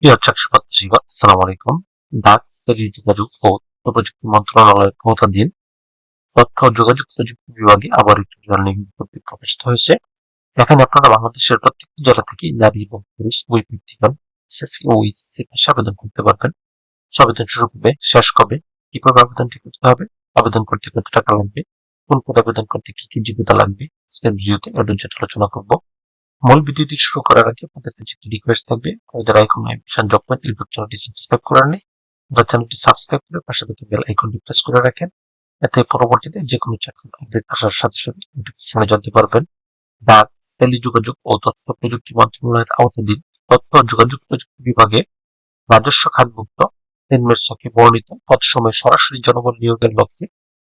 প্রিয় চাকরি প্রত্যাশীগণ, আসসালামু আলাইকুম। ডাক, টেলিযোগাযোগ ও তথ্যপ্রযুক্তি মন্ত্রণালয়ের ক্ষমতাধীন তথ্য ও যোগাযোগ প্রযুক্তি বিভাগে আবার একটি জার্নি বিজ্ঞপ্তি প্রকাশিত হয়েছে। এখানে আপনারা বাংলাদেশের প্রত্যেকটি জেলা থেকে নারী এবং পুরুষ উভয় প্রার্থীগণ এসএসসি ও এইচএসসি পাশে আবেদন করতে পারবেন। আবেদন শুরু কবে, শেষ কবে, কিভাবে আবেদনটি করতে হবে, আবেদন করতে কত টাকা লাগবে, কোন পদে আবেদন করতে কি কি যোগ্যতা লাগবে, আজকের ভিডিওতে আলোচনা করব। মূল ভিডিওটি শুরু করার আগে আপনাদের কাছে একটি রিকোয়েস্ট থাকবে, যারা এখন অ্যাডমিশন জব পয়েন্ট ইউটিউব চ্যানেলটি সাবস্ক্রাইব করেন নাই, চ্যানেলটি সাবস্ক্রাইব করে পাশে থেকে বেল আইকনটি প্রেস করে রাখেন। এতে পরবর্তীতে যে কোনো চাকরির আপডেট আসার সাথে সাথে নোটিফিকেশনে জানতে পারবেন। ডাক, টেলিযোগাযোগ ও তথ্য প্রযুক্তি মন্ত্রণালয়ের আওতাধীন তথ্য ও যোগাযোগ প্রযুক্তি বিভাগে রাজস্ব খাতভুক্ত ৩ মের ছকে বর্ণিত পদ সময়ে সরাসরি জনগণ নিয়োগের লক্ষ্যে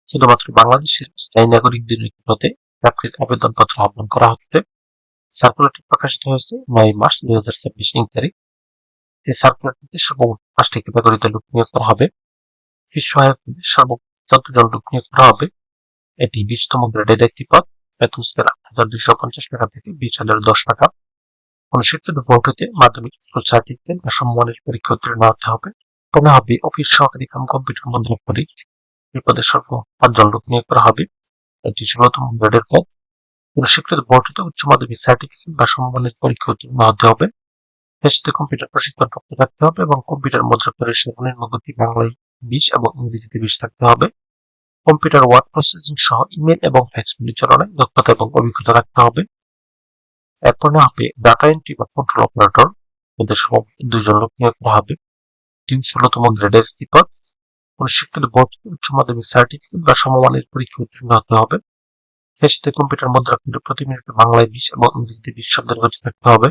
শুধুমাত্র বাংলাদেশের স্থায়ী নাগরিকদের নিকটতে চাকরির আবেদনপত্র আহ্বান করা হচ্ছে। সার্কুলারটি প্রকাশিত হয়েছে ৯ মার্চ ২০২৬ ইং তারিখ। এই সার্কুলারটিতে সর্বমোট ৫টি ক্যাটাগরিতে লোক নিয়োগ করা হবে। অফিস সহায়ক পদে সর্বমোট ১৪ জন লোক নিয়োগ করা হবে। এটি ২০তম গ্রেডের একটি পদ। বেতন স্কেল ৮,২৫০ টাকা থেকে ২০,০১০ টাকা। অনুষ্ঠিত ভোট হতে মাধ্যমিক স্কুল সার্টিফিকেট বা সমমানের পরীক্ষা উত্তীর্ণ হতে হবে। তবে হবে অফিস সহকারী কাম কম্পিউটার মুদ্রাক্ষরিক। এই পদে সর্বমোট ৫ জন লোক নিয়োগ করা হবে। এটি ১৬তম গ্রেডের পদ। স্বীকৃত বোর্ড হতে উচ্চ মাধ্যমিক সার্টিফিকেট বা সমমানের পরীক্ষা উত্তীর্ণ হতে হবে। এর সাথে কম্পিউটার প্রশিক্ষণপ্রাপ্ত থাকতে হবে এবং কম্পিউটার মুদ্রাক্ষরের সর্বনিম্ন গতি বাংলায় ২০ এবং ইংরেজিতে ২০ থাকতে হবে। কম্পিউটার ওয়ার্ড প্রসেসিং সহ ইমেল এবং ফ্যাক্স পরিচালনায় দক্ষতা এবং অভিজ্ঞতা থাকতে হবে। এরপর না হবে ডাটা এন্ট্রি বা কন্ট্রোল অপারেটর। এদের সর্বমোট ২ জন লোক নিয়োগ করা হবে। ৩১৬তম গ্রেডের একটি পদ। স্বীকৃত বোর্ড থেকে উচ্চ মাধ্যমিক সার্টিফিকেট বা সমমানের পরীক্ষা উত্তীর্ণ হতে হবে। এর সাথে কম্পিউটার মুদ্রাক্ষরে প্রতি মিনিটে বাংলায় ২০ এবং ইংরেজিতে ২০ শব্দের গতি থাকতে হবে।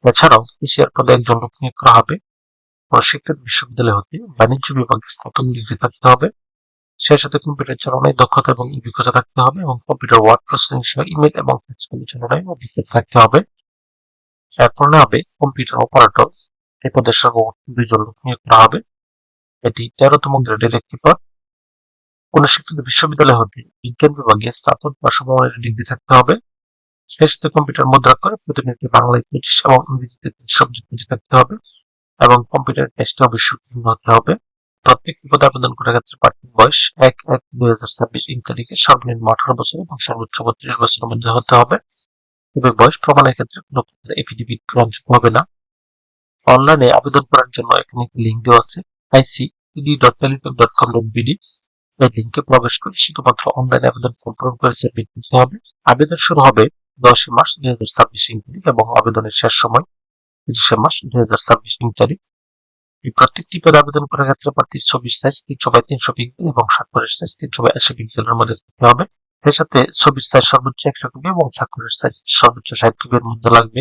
এছাড়াও এশিয়ার পদে একজন লোক নিয়োগ করা হবে। স্বীকৃত বিশ্ববিদ্যালয় হতে বাণিজ্য বিভাগে স্নাতক ডিগ্রি থাকতে হবে। সেই সাথে কম্পিউটার চালনায় দক্ষতা এবং অভিজ্ঞতা থাকতে হবে এবং কম্পিউটার ওয়ার্ড প্রসেসিং সহ ইমেল এবং ফ্যাক্স পরিচালনায় অভিজ্ঞতা থাকতে হবে। এরপর না হবে কম্পিউটার অপারেটর। এই পদে সর্বমোট ২ জন লোক নিয়োগ করা হবে। এটি ১৩তম গ্রেডের একটি পদ। স্বীকৃত বিশ্ববিদ্যালয় হতে বিজ্ঞান বিভাগে স্নাতক বা সমমানের ডিগ্রি থাকতে হবে। সেই সাথে কম্পিউটার মুদ্রাক্ষরে প্রতি মিনিটে বাংলায় ২৫ এবং ইংরেজিতে ৩০ শব্দ থাকতে হবে এবং কম্পিউটার টেস্টে অবশ্যই উত্তীর্ণ হতে হবে। প্রত্যেক পদে আবেদন করার ক্ষেত্রে প্রার্থীর বয়স ১/১/২০২৬ ইং তারিখে সর্বনিম্ন ১৮ বছর এবং সর্বোচ্চ ৩২ বছরের মধ্যে হতে হবে। তবে বয়স প্রমাণের ক্ষেত্রে কোনো প্রকার এফিডেভিট গ্রহণযোগ্য হবে না। অনলাইনে আবেদন করার জন্য এখানে একটি লিঙ্ক দেওয়া আছে, icd.teletalk.com.bd। এই লিঙ্কে প্রবেশ করে শুধুমাত্র অনলাইনে আবেদন ফর্ম পূরণ করে সাবমিট করতে হবে। আবেদন শুরু হবে ১০ মার্চ ২০২৬ ইং তারিখ এবং আবেদনের শেষ সময় ৩০ মার্চ ২০২৬ ইং তারিখ। এই প্রত্যেকটি পদে আবেদন করার ক্ষেত্রে প্রার্থীর ছবির সাইজ ৩০০x৩০০ পিক্সেল এবং স্বাক্ষরের সাইজ ৩৮০ পিক্সেলের মধ্যে থাকতে হবে। এর সাথে ছবির সাইজ সর্বোচ্চ ১০০ কপি এবং স্বাক্ষরের সাইজ সর্বোচ্চ ৬০ কপির মধ্যে লাগবে।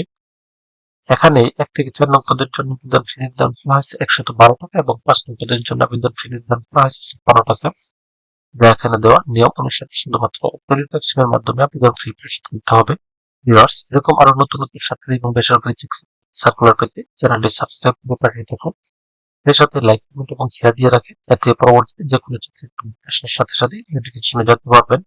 এখানে ১ থেকে ৪ নং পদের জন্য আবেদন ফি নির্ধারণ করা হয়েছে ১১২ টাকা এবং ৫ নং পদের জন্য আবেদন ফি নির্ধারণ করা হয়েছে ৫৬ টাকা। যা এখানে দেওয়া নিয়ম অনুসারে শুধুমাত্র টেলিটক সিমের মাধ্যমে আবেদন ফি পরিশোধ করতে হবে। ভিউয়ার্স, এরকম আরো নতুন নতুন সরকারি এবং বেসরকারি চাকরি সার্কুলার পেতে চ্যানেলটি সাবস্ক্রাইব করে পাঠিয়ে থাকুন। এর সাথে লাইক, কমেন্ট এবং শেয়ার দিয়ে রাখেন। এতে পরবর্তীতে যে কোনো চাকরির আসার সাথে সাথে নোটিফিকেশনে জানতে পারবেন।